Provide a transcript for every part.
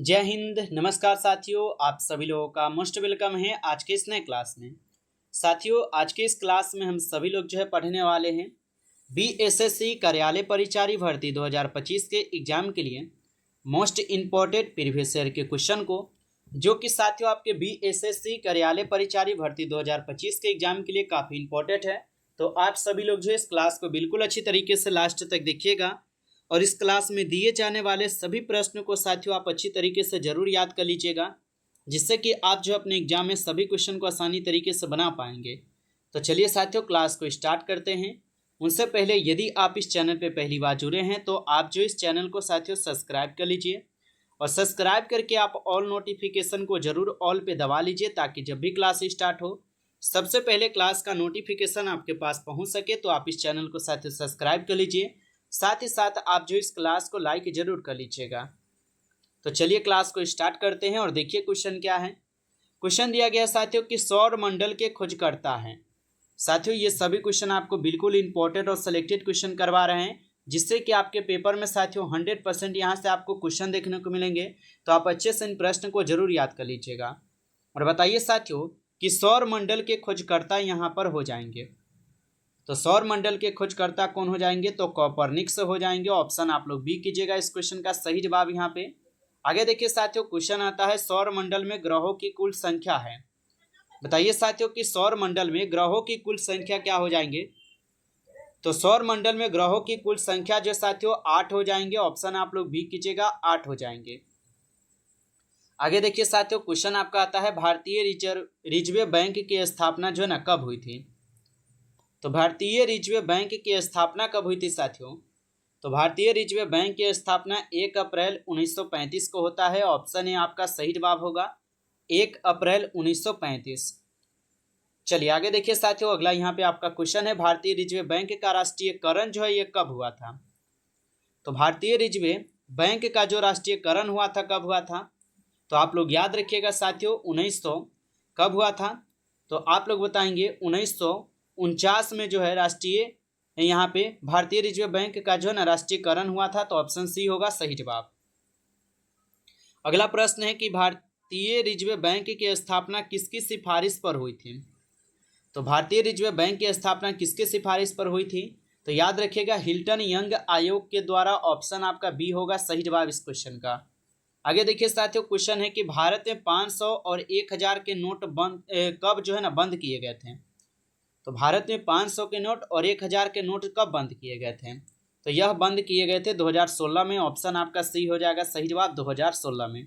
जय हिंद। नमस्कार साथियों, आप सभी लोगों का मोस्ट वेलकम है आज के इस नए क्लास में। साथियों, आज के इस क्लास में हम सभी लोग जो है पढ़ने वाले हैं बीएसएससी कार्यालय परिचारी भर्ती 2025 के एग्जाम के लिए मोस्ट इम्पोर्टेंट प्रीवियस ईयर के क्वेश्चन को, जो कि साथियों आपके बीएसएससी कार्यालय परिचारी भर्ती 2025 के एग्जाम के लिए काफ़ी इंपॉर्टेंट है। तो आप सभी लोग जो है इस क्लास को बिल्कुल अच्छी तरीके से लास्ट तक देखिएगा और इस क्लास में दिए जाने वाले सभी प्रश्नों को साथियों आप अच्छी तरीके से जरूर याद कर लीजिएगा, जिससे कि आप जो अपने एग्जाम में सभी क्वेश्चन को आसानी तरीके से बना पाएंगे। तो चलिए साथियों, क्लास को स्टार्ट करते हैं। उनसे पहले यदि आप इस चैनल पर पहली बार जुड़े हैं तो आप जो इस चैनल को साथियों सब्सक्राइब कर लीजिए और सब्सक्राइब करके आप ऑल नोटिफिकेशन को जरूर ऑल पे दबा लीजिए, ताकि जब भी क्लास स्टार्ट हो सबसे पहले क्लास का नोटिफिकेशन आपके पास पहुंच सके। तो आप इस चैनल को साथियों सब्सक्राइब कर लीजिए, साथ ही साथ आप जो इस क्लास को लाइक जरूर कर लीजिएगा। तो चलिए क्लास को स्टार्ट करते हैं और देखिए क्वेश्चन क्या है। क्वेश्चन दिया गया साथियों कि सौर मंडल के खोजकर्ता हैं। साथियों, ये सभी क्वेश्चन आपको बिल्कुल इंपॉर्टेंट और सिलेक्टेड क्वेश्चन करवा रहे हैं, जिससे कि आपके पेपर में साथियों 100% यहाँ से आपको क्वेश्चन देखने को मिलेंगे। तो आप अच्छे से इन प्रश्न को जरूर याद कर लीजिएगा और बताइए साथियों कि सौर मंडल के खोजकर्ता यहाँ पर हो जाएंगे। तो सौर मंडल के खोजकर्ता कौन हो जाएंगे? तो कॉपरनिकस हो जाएंगे। ऑप्शन आप लोग बी कीजिएगा इस क्वेश्चन का सही जवाब यहाँ पे। आगे देखिए साथियों, क्वेश्चन आता है सौर मंडल में ग्रहों की कुल संख्या है। बताइए साथियों कि सौर मंडल में ग्रहों की कुल संख्या क्या हो जाएंगे? तो सौर मंडल में ग्रहों की कुल संख्या जो साथियों 8 हो जाएंगे। ऑप्शन आप लोग बी कीजिएगा, 8 हो जाएंगे। आगे देखिए साथियों, क्वेश्चन आपका आता है भारतीय रिजर्व बैंक की स्थापना जो है ना कब हुई थी? तो भारतीय रिजर्व बैंक की स्थापना कब हुई थी साथियों? तो भारतीय रिजर्व बैंक की स्थापना 1 अप्रैल 1935 को होता है। ऑप्शन ए आपका सही जवाब होगा, 1 अप्रैल 1935। चलिए आगे देखिए साथियों, अगला यहाँ पे आपका क्वेश्चन है भारतीय रिजर्व बैंक का राष्ट्रीयकरण जो है ये कब हुआ था? तो भारतीय रिजर्व बैंक का जो राष्ट्रीयकरण हुआ था कब हुआ था? तो आप लोग याद रखिएगा साथियों, 1900 कब हुआ था? तो आप लोग बताएंगे 1949 में जो है राष्ट्रीय यहाँ पे भारतीय रिजर्व बैंक का जो है ना राष्ट्रीयकरण हुआ था। तो ऑप्शन सी होगा सही जवाब। अगला प्रश्न है कि भारतीय रिजर्व बैंक की स्थापना किसकी सिफारिश पर हुई थी? तो भारतीय रिजर्व बैंक की स्थापना किसके सिफारिश पर हुई थी? तो याद रखिएगा हिल्टन यंग आयोग के द्वारा। ऑप्शन आपका बी होगा सही जवाब इस क्वेश्चन का। आगे देखिए साथियों, क्वेश्चन है कि भारत में 500 और 1000 के नोट कब जो है ना बंद किए गए थे? तो भारत में 500 के नोट और 1000 के नोट कब बंद किए गए थे? तो यह बंद किए गए थे 2016 में। ऑप्शन आपका सी हो जाएगा सही जवाब, 2016 में।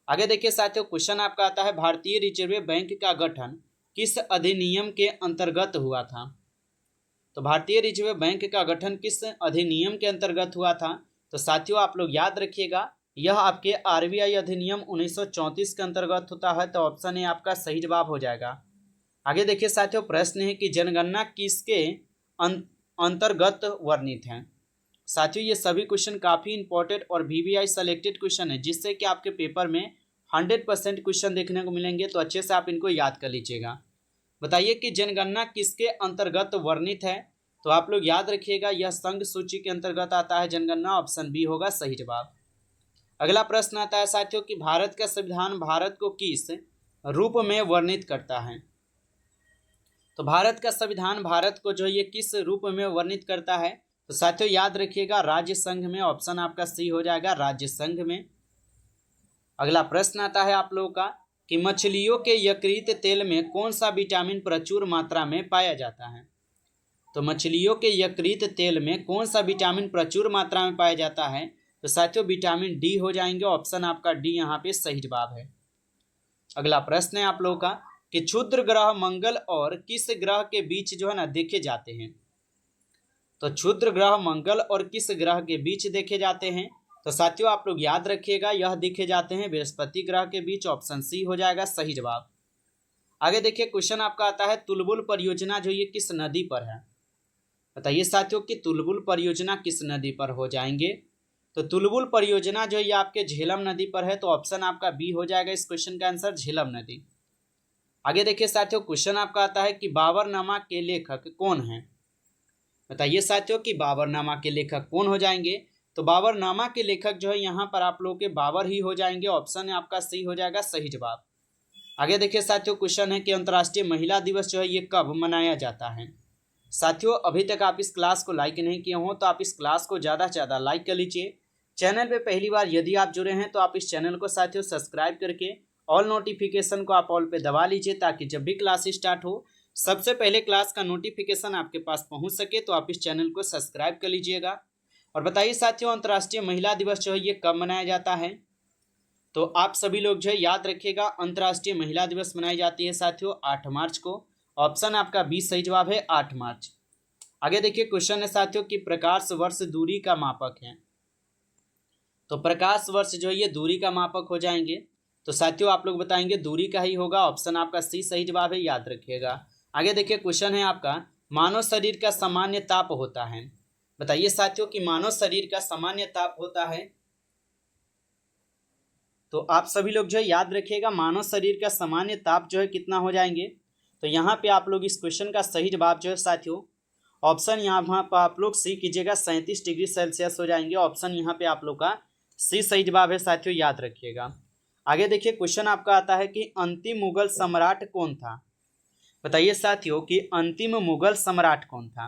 आगे देखिए साथियों, क्वेश्चन आपका आता है भारतीय रिजर्व बैंक का गठन किस अधिनियम के अंतर्गत हुआ था? तो भारतीय रिजर्व बैंक का गठन किस अधिनियम के अंतर्गत हुआ था? तो साथियों आप लोग याद रखिएगा, यह आपके आरबीआई अधिनियम 1934 के अंतर्गत होता है। तो ऑप्शन ए आपका सही जवाब हो जाएगा। आगे देखिए साथियों, प्रश्न है कि जनगणना किसके अंतर्गत वर्णित है? साथियों ये सभी क्वेश्चन काफ़ी इंपॉर्टेंट और वीवीआई सेलेक्टेड क्वेश्चन है, जिससे कि आपके पेपर में 100% क्वेश्चन देखने को मिलेंगे। तो अच्छे से आप इनको याद कर लीजिएगा। बताइए कि जनगणना किसके अंतर्गत वर्णित है? तो आप लोग याद रखिएगा, यह संघ सूची के अंतर्गत आता है जनगणना। ऑप्शन बी होगा सही जवाब। अगला प्रश्न आता है साथियों कि भारत का संविधान भारत को किस रूप में वर्णित करता है? तो भारत का संविधान भारत को जो ये किस रूप में वर्णित करता है? तो साथियों याद रखिएगा राज्य संघ में। ऑप्शन आपका सी हो जाएगा, राज्य संघ में। अगला प्रश्न आता है आप लोगों का कि मछलियों के यकृत तेल में कौन सा विटामिन प्रचुर मात्रा में पाया जाता है? तो मछलियों के यकृत तेल में कौन सा विटामिन प्रचुर मात्रा में पाया जाता है? तो साथियों विटामिन डी हो जाएंगे। ऑप्शन आपका डी यहाँ पे सही जवाब है। अगला प्रश्न है आप लोगों का कि क्षुद्र ग्रह मंगल और किस ग्रह के बीच जो है ना देखे जाते हैं? तो क्षुद्र ग्रह मंगल और किस ग्रह के बीच देखे जाते हैं? तो साथियों आप लोग याद रखिएगा, यह देखे जाते हैं बृहस्पति ग्रह के बीच। ऑप्शन सी हो जाएगा सही जवाब। आगे देखिए, क्वेश्चन आपका आता है तुलबुल परियोजना जो ये किस नदी पर है? बताइए साथियों कि तुलबुल परियोजना किस नदी पर हो जाएंगे? तो तुलबुल परियोजना जो ये आपके झेलम नदी पर है। तो ऑप्शन आपका बी हो जाएगा इस क्वेश्चन का आंसर, झेलम नदी। आगे देखिए साथियों, क्वेश्चन आपका आता है कि बाबरनामा के लेखक कौन हैं? बताइए साथियों कि बाबरनामा के लेखक कौन हो जाएंगे? तो बाबरनामा के लेखक जो है यहाँ पर आप लोगों के बाबर ही हो जाएंगे। ऑप्शन है आपका सी हो जाएगा सही जवाब। आगे देखिए साथियों, क्वेश्चन है कि अंतर्राष्ट्रीय महिला दिवस जो है ये कब मनाया जाता है। साथियों, अभी तक आप इस क्लास को लाइक नहीं किए हो तो आप इस क्लास को ज़्यादा से ज़्यादा लाइक कर लीजिए। चैनल पे पहली बार यदि आप जुड़े हैं तो आप इस चैनल को साथियों सब्सक्राइब करके ऑल नोटिफिकेशन को आप ऑल पे दबा लीजिए, ताकि जब भी क्लास स्टार्ट हो सबसे पहले क्लास का नोटिफिकेशन आपके पास पहुंच सके। तो आप इस चैनल को सब्सक्राइब कर लीजिएगा। और बताइए साथियों, अंतर्राष्ट्रीय महिला दिवस जो है ये कब मनाया जाता है। तो आप सभी लोग जो है याद रखिएगा, अंतर्राष्ट्रीय महिला दिवस मनाई जाती है साथियों 8 मार्च को। ऑप्शन आपका 20 सही जवाब है 8 मार्च। आगे देखिए क्वेश्चन है साथियों कि प्रकाश वर्ष दूरी का मापक है। तो प्रकाश वर्ष जो है ये दूरी का मापक हो जाएंगे। तो साथियों आप लोग बताएंगे दूरी का ही होगा। ऑप्शन आपका सी सही जवाब है, याद रखिएगा। आगे देखिए क्वेश्चन है आपका, मानव शरीर का सामान्य ताप होता है। बताइए साथियों कि मानव शरीर का सामान्य ताप होता है। तो आप सभी लोग जो है याद रखिएगा, मानव शरीर का सामान्य ताप जो है कितना हो जाएंगे। तो यहाँ पे आप लोग इस क्वेश्चन का सही जवाब जो है साथियों, ऑप्शन यहाँ पर आप लोग सी कीजिएगा 37 डिग्री सेल्सियस हो जाएंगे। ऑप्शन यहाँ पे आप लोग का सी सही जवाब है साथियों, याद रखिएगा। आगे देखिए क्वेश्चन आपका आता है कि अंतिम मुगल सम्राट कौन था। बताइए साथियों कि अंतिम मुगल सम्राट कौन था।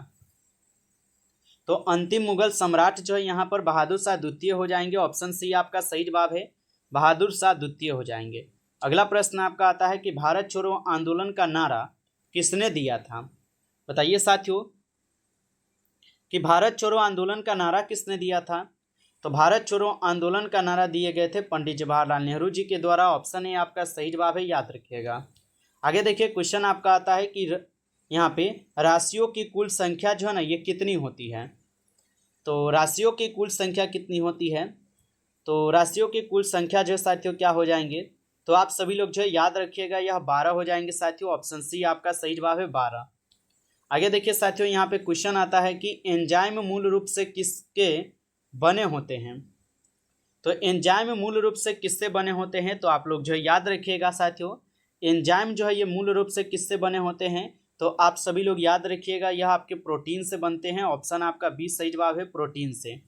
तो अंतिम मुगल सम्राट जो है यहाँ पर बहादुर शाह द्वितीय हो जाएंगे। ऑप्शन सी आपका सही जवाब है, बहादुर शाह द्वितीय हो जाएंगे। अगला प्रश्न आपका आता है कि भारत छोड़ो आंदोलन का नारा किसने दिया था। बताइए साथियों कि भारत छोड़ो आंदोलन का नारा किसने दिया था। तो भारत छोड़ो आंदोलन का नारा दिए गए थे पंडित जवाहरलाल नेहरू जी के द्वारा। ऑप्शन ए आपका सही जवाब है, याद रखिएगा। आगे देखिए क्वेश्चन आपका आता है कि यहाँ पे राशियों की कुल संख्या जो है ना ये कितनी होती है। तो राशियों की कुल संख्या कितनी होती है। तो राशियों की कुल संख्या जो है साथियों क्या हो जाएंगे। तो आप सभी लोग जो है याद रखिएगा, यह 12 हो जाएंगे साथियों। ऑप्शन सी आपका सही जवाब है 12। आगे देखिए साथियों, यहाँ पे क्वेश्चन आता है कि एंजाइम मूल रूप से किसके बने होते हैं। तो एंजाइम मूल रूप से किससे बने होते हैं। तो आप लोग जो है याद रखिएगा साथियों, एंजाइम जो है ये मूल रूप से किससे बने होते हैं। तो आप सभी लोग याद रखिएगा, यह आपके प्रोटीन से बनते हैं। ऑप्शन आपका 20 सही जवाब है, प्रोटीन से।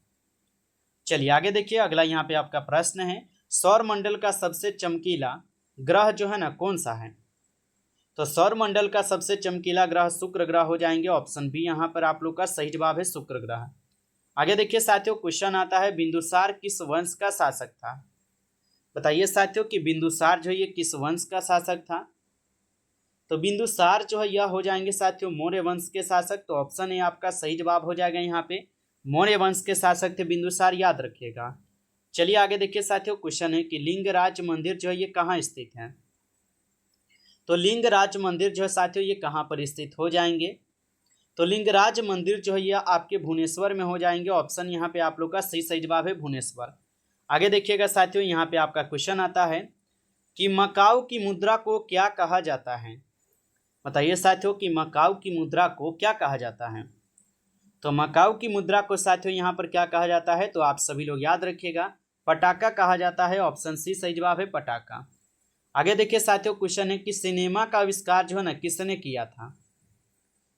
चलिए आगे देखिए, अगला यहाँ पे आपका प्रश्न है, सौर मंडल का सबसे चमकीला ग्रह जो है ना कौन सा है। तो सौर मंडल का सबसे चमकीला ग्रह शुक्र ग्रह हो जाएंगे। ऑप्शन बी यहाँ पर आप लोग का सही जवाब है, शुक्र ग्रह। आगे देखिए साथियों, क्वेश्चन आता है बिंदुसार किस वंश का शासक था। बताइए साथियों कि बिंदुसार जो है ये किस वंश का शासक था। तो बिंदुसार जो है यह हो जाएंगे साथियों मौर्य वंश के शासक। तो ऑप्शन ए आपका सही जवाब हो जाएगा, यहाँ पे मौर्य वंश के शासक थे बिंदुसार, याद रखिएगा। चलिए आगे देखिए साथियों, क्वेश्चन है कि लिंगराज मंदिर जो है ये कहाँ स्थित है। तो लिंगराज मंदिर जो है साथियों ये कहाँ पर स्थित हो जाएंगे। तो लिंगराज मंदिर जो है ये आपके भुवनेश्वर में हो जाएंगे। ऑप्शन यहाँ पे आप लोग का सही जवाब है, भुवनेश्वर। आगे देखिएगा साथियों, यहाँ पे आपका क्वेश्चन आता है कि मकाऊ की मुद्रा को क्या कहा जाता है। बताइए साथियों कि मकाऊ की मुद्रा को क्या कहा जाता है। तो मकाऊ की मुद्रा को साथियों यहाँ पर क्या कहा जाता है। तो आप सभी लोग याद रखिएगा, पटाखा कहा जाता है। ऑप्शन सी सही जवाब है, पटाखा। आगे देखिए साथियों, क्वेश्चन है कि सिनेमा का आविष्कार जो है ना किसने किया था।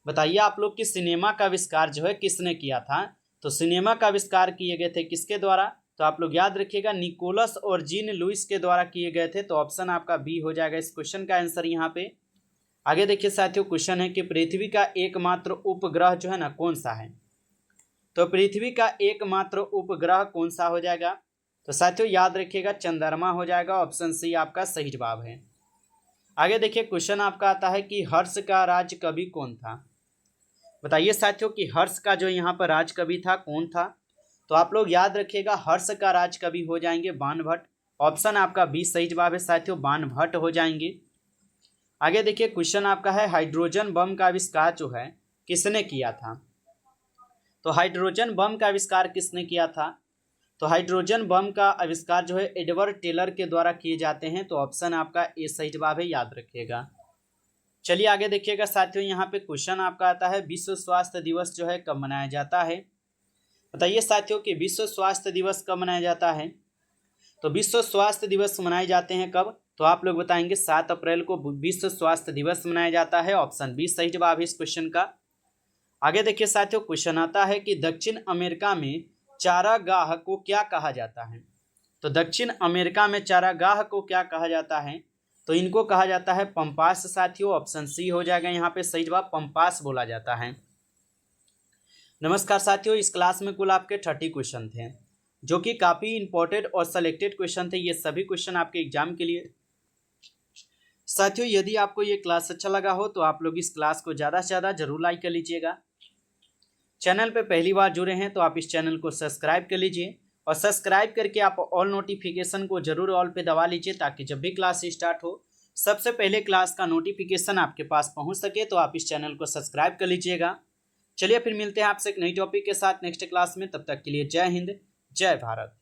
बताइए आप लोग कि सिनेमा का आविष्कार जो है किसने किया था। तो सिनेमा का आविष्कार किए गए थे किसके द्वारा। तो आप लोग याद रखिएगा, निकोलस और जीन लुइस के द्वारा किए गए थे। तो ऑप्शन आपका बी हो जाएगा इस क्वेश्चन का आंसर यहाँ पे। आगे देखिए साथियों, क्वेश्चन है कि पृथ्वी का एकमात्र उपग्रह जो है ना कौन सा है। तो पृथ्वी का एकमात्र उपग्रह कौन सा हो जाएगा। तो साथियों याद रखिएगा, चंद्रमा हो जाएगा। ऑप्शन सी आपका सही जवाब है। आगे देखिए क्वेश्चन आपका आता है कि हर्ष का राज कवि कौन था। बताइए साथियों कि हर्ष का जो यहाँ पर राज कवि था कौन था। तो आप लोग याद रखिएगा, हर्ष का राज कवि हो जाएंगे बाणभट्ट। ऑप्शन आपका बी सही जवाब है साथियों, बाणभट्ट हो जाएंगे। आगे देखिए क्वेश्चन आपका है, हाइड्रोजन बम का आविष्कार जो है किसने किया था। तो हाइड्रोजन बम का आविष्कार किसने किया था। तो हाइड्रोजन बम का आविष्कार जो है एडवर्ड टेलर के द्वारा किए जाते हैं। तो ऑप्शन आपका ए सही जवाब है, याद रखिएगा। चलिए आगे देखिएगा साथियों, यहाँ पे क्वेश्चन आपका आता है विश्व स्वास्थ्य दिवस जो है कब मनाया जाता है। बताइए साथियों कि विश्व स्वास्थ्य दिवस कब मनाया जाता है। तो विश्व स्वास्थ्य दिवस मनाए जाते हैं कब। तो आप लोग बताएंगे 7 अप्रैल को विश्व स्वास्थ्य दिवस मनाया जाता है। ऑप्शन बी सही जवाब है इस क्वेश्चन का। आगे देखिए साथियों, क्वेश्चन आता है कि दक्षिण अमेरिका में चारागाह को क्या कहा जाता है? तो दक्षिण अमेरिका में चारागाह को क्या कहा जाता है? तो इनको कहा जाता है पंपास साथियों। ऑप्शन सी हो जाएगा यहाँ पे सही जवाब, पंपास बोला जाता है। नमस्कार साथियों, इस क्लास में कुल आपके 30 क्वेश्चन थे जो कि काफ़ी इंपॉर्टेंट और सेलेक्टेड क्वेश्चन थे। ये सभी क्वेश्चन आपके एग्जाम के लिए। साथियों यदि आपको ये क्लास अच्छा लगा हो तो आप लोग इस क्लास को ज़्यादा से ज़्यादा जरूर लाइक कर लीजिएगा। चैनल पे पहली बार जुड़े हैं तो आप इस चैनल को सब्सक्राइब कर लीजिए और सब्सक्राइब करके आप ऑल नोटिफिकेशन को जरूर ऑल पे दबा लीजिए ताकि जब भी क्लास स्टार्ट हो सबसे पहले क्लास का नोटिफिकेशन आपके पास पहुंच सके। तो आप इस चैनल को सब्सक्राइब कर लीजिएगा। चलिए फिर मिलते हैं आपसे एक नई टॉपिक के साथ नेक्स्ट क्लास में। तब तक के लिए जय हिंद, जय भारत।